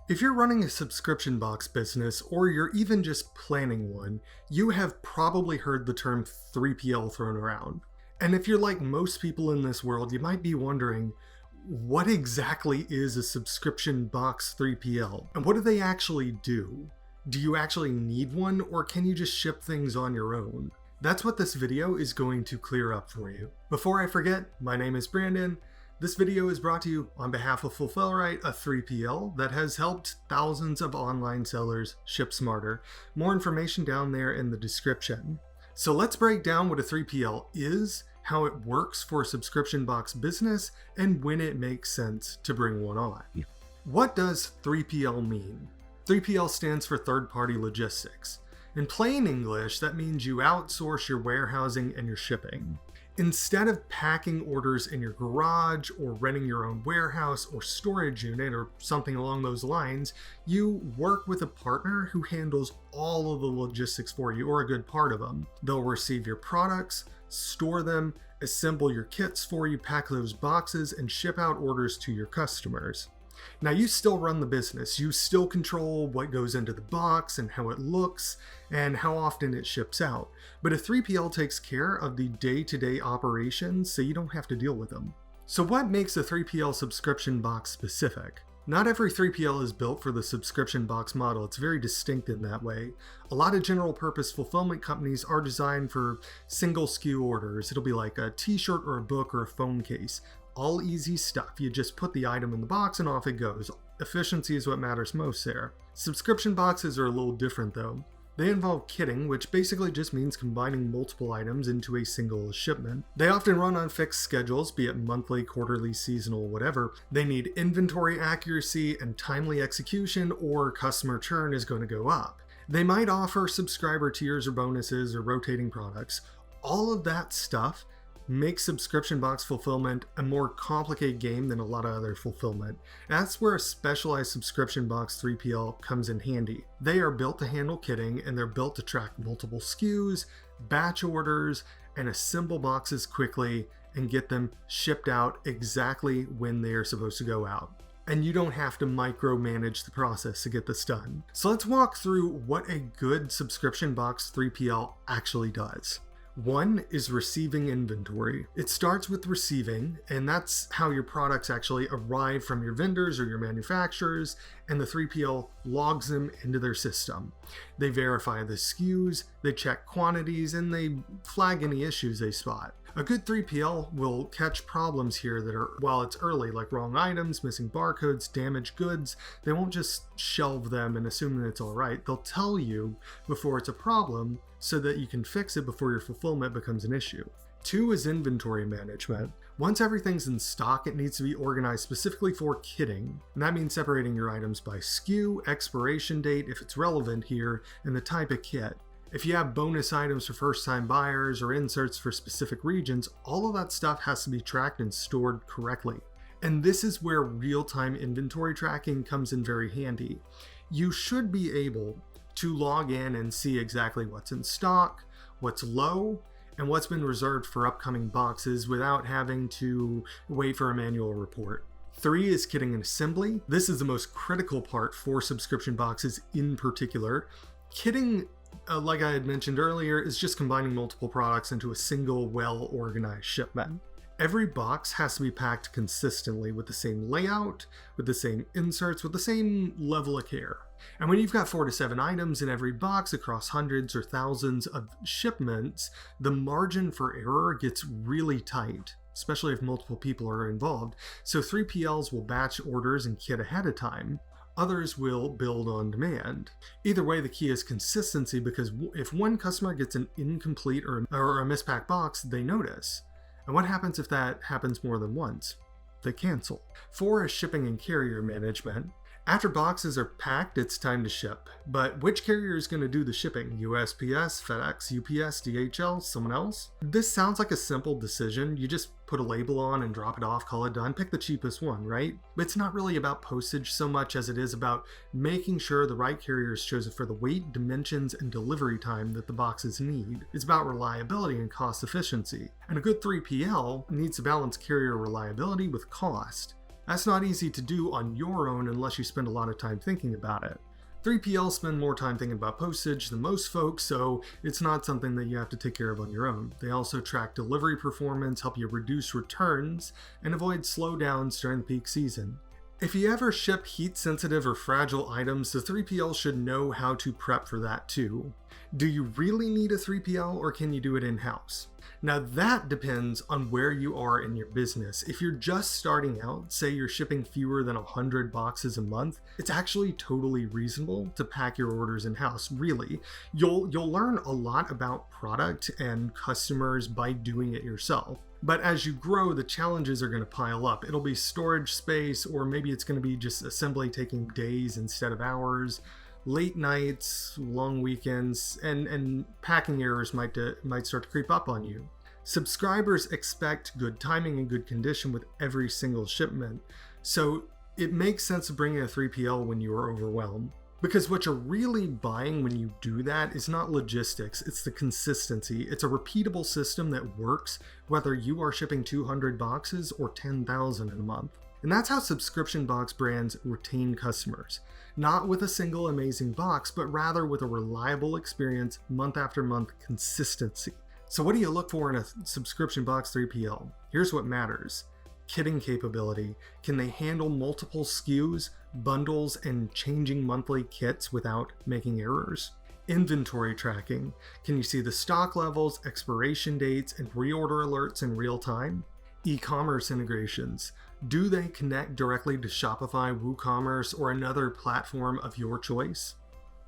If you're running a subscription box business, or you're even just planning one, you have probably heard the term 3PL thrown around. And if you're like most people in this world, you might be wondering, what exactly is a subscription box 3PL? And what do they actually do? Do you actually need one, or can you just ship things on your own? That's what this video is going to clear up for you. Before I forget, my name is Brandon. This video is brought to you on behalf of Fulfillrite, a 3PL that has helped thousands of online sellers ship smarter. More information down there in the description. So let's break down what a 3PL is, how it works for a subscription box business, and when it makes sense to bring one on. What does 3PL mean? 3PL stands for third-party logistics. In plain English, that means you outsource your warehousing and your shipping. Instead of packing orders in your garage or renting your own warehouse or storage unit or something along those lines, you work with a partner who handles all of the logistics for you, or a good part of them. They'll receive your products, store them, assemble your kits for you, pack those boxes, and ship out orders to your customers. Now, you still run the business. You still control what goes into the box and how it looks and how often it ships out. But a 3PL takes care of the day-to-day operations, so you don't have to deal with them. So what makes a 3PL subscription box specific? Not every 3PL is built for the subscription box model. It's very distinct in that way. A lot of general purpose fulfillment companies are designed for single SKU orders. It'll be like a t-shirt or a book or a phone case. All easy stuff. You just put the item in the box and off it goes. Efficiency is what matters most there. Subscription boxes are a little different though. They involve kitting, which basically just means combining multiple items into a single shipment. They often run on fixed schedules, be it monthly, quarterly, seasonal, whatever. They need inventory accuracy and timely execution, or customer churn is going to go up. They might offer subscriber tiers or bonuses or rotating products. All of that stuff makes subscription box fulfillment a more complicated game than a lot of other fulfillment. That's where a specialized subscription box 3PL comes in handy. They are built to handle kitting, and they're built to track multiple SKUs, batch orders, and assemble boxes quickly and get them shipped out exactly when they are supposed to go out. And you don't have to micromanage the process to get this done. So let's walk through what a good subscription box 3PL actually does. One is receiving inventory. It starts with receiving, and that's how your products actually arrive from your vendors or your manufacturers, and the 3PL logs them into their system. They verify the SKUs, they check quantities, and they flag any issues they spot. A good 3PL will catch problems here that are, while it's early, like wrong items, missing barcodes, damaged goods. They won't just shelve them and assume that it's all right. They'll tell you before it's a problem so that you can fix it before your fulfillment becomes an issue. Two is inventory management. Once everything's in stock, it needs to be organized specifically for kitting. And that means separating your items by SKU, expiration date, if it's relevant here, and the type of kit. If you have bonus items for first-time buyers or inserts for specific regions, all of that stuff has to be tracked and stored correctly. And this is where real-time inventory tracking comes in very handy. You should be able to log in and see exactly what's in stock, what's low, and what's been reserved for upcoming boxes without having to wait for a manual report. 3 is kitting and assembly. This is the most critical part for subscription boxes in particular. Kitting, like I had mentioned earlier, is just combining multiple products into a single well-organized shipment. Every box has to be packed consistently with the same layout, with the same inserts, with the same level of care. And when you've got 4 to 7 items in every box across hundreds or thousands of shipments, the margin for error gets really tight, especially if multiple people are involved. So 3PLs will batch orders and kit ahead of time. Others will build on demand. Either way, the key is consistency, because if one customer gets an incomplete or a mispacked box, they notice. And what happens if that happens more than once? They cancel. 4 is shipping and carrier management. After boxes are packed, it's time to ship. But which carrier is going to do the shipping? USPS, FedEx, UPS, DHL, someone else? This sounds like a simple decision. You just put a label on and drop it off, call it done, pick the cheapest one, right? But it's not really about postage so much as it is about making sure the right carrier is chosen for the weight, dimensions, and delivery time that the boxes need. It's about reliability and cost efficiency. And a good 3PL needs to balance carrier reliability with cost. That's not easy to do on your own unless you spend a lot of time thinking about it. 3PL spend more time thinking about postage than most folks, so it's not something that you have to take care of on your own. They also track delivery performance, help you reduce returns, and avoid slowdowns during the peak season. If you ever ship heat-sensitive or fragile items, the 3PL should know how to prep for that too. Do you really need a 3PL, or can you do it in-house? Now that depends on where you are in your business. If you're just starting out, say you're shipping fewer than 100 boxes a month, it's actually totally reasonable to pack your orders in-house, really. You'll learn a lot about product and customers by doing it yourself. But as you grow, the challenges are going to pile up. It'll be storage space, or maybe it's going to be just assembly taking days instead of hours, late nights, long weekends, and packing errors might start to creep up on you. Subscribers expect good timing and good condition with every single shipment, so it makes sense to bring in a 3PL when you are overwhelmed. Because what you're really buying when you do that is not logistics, it's the consistency. It's a repeatable system that works whether you are shipping 200 boxes or 10,000 in a month. And that's how subscription box brands retain customers. Not with a single amazing box, but rather with a reliable experience, month after month consistency. So what do you look for in a subscription box 3PL? Here's what matters. Kitting capability. Can they handle multiple SKUs, bundles, and changing monthly kits without making errors? Inventory tracking. Can you see the stock levels, expiration dates, and reorder alerts in real time? E-commerce integrations. Do they connect directly to Shopify, WooCommerce, or another platform of your choice?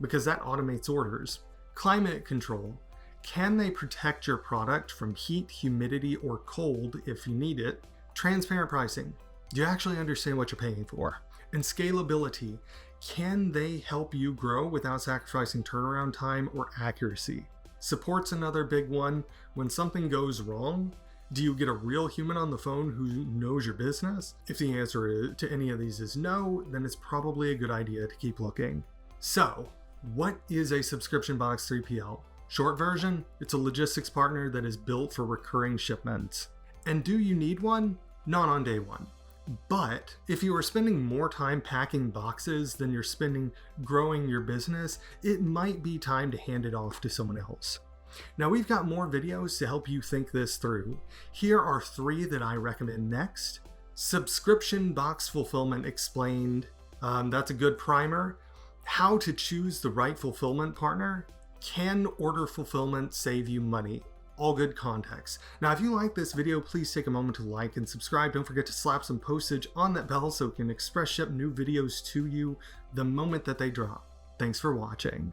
Because that automates orders. Climate control. Can they protect your product from heat, humidity, or cold if you need it? Transparent pricing. Do you actually understand what you're paying for? And scalability. Can they help you grow without sacrificing turnaround time or accuracy? Support's another big one. When something goes wrong, do you get a real human on the phone who knows your business? If the answer to any of these is no, then it's probably a good idea to keep looking. So, what is a subscription box 3PL? Short version, it's a logistics partner that is built for recurring shipments. And do you need one? Not on day one. But if you are spending more time packing boxes than you're spending growing your business, it might be time to hand it off to someone else. Now we've got more videos to help you think this through. Here are 3 that I recommend next. Subscription box fulfillment explained. That's a good primer. How to choose the right fulfillment partner. Can order fulfillment save you money? All good context. Now, if you like this video, please take a moment to like and subscribe. Don't forget to slap some postage on that bell so we can express ship new videos to you the moment that they drop. Thanks for watching.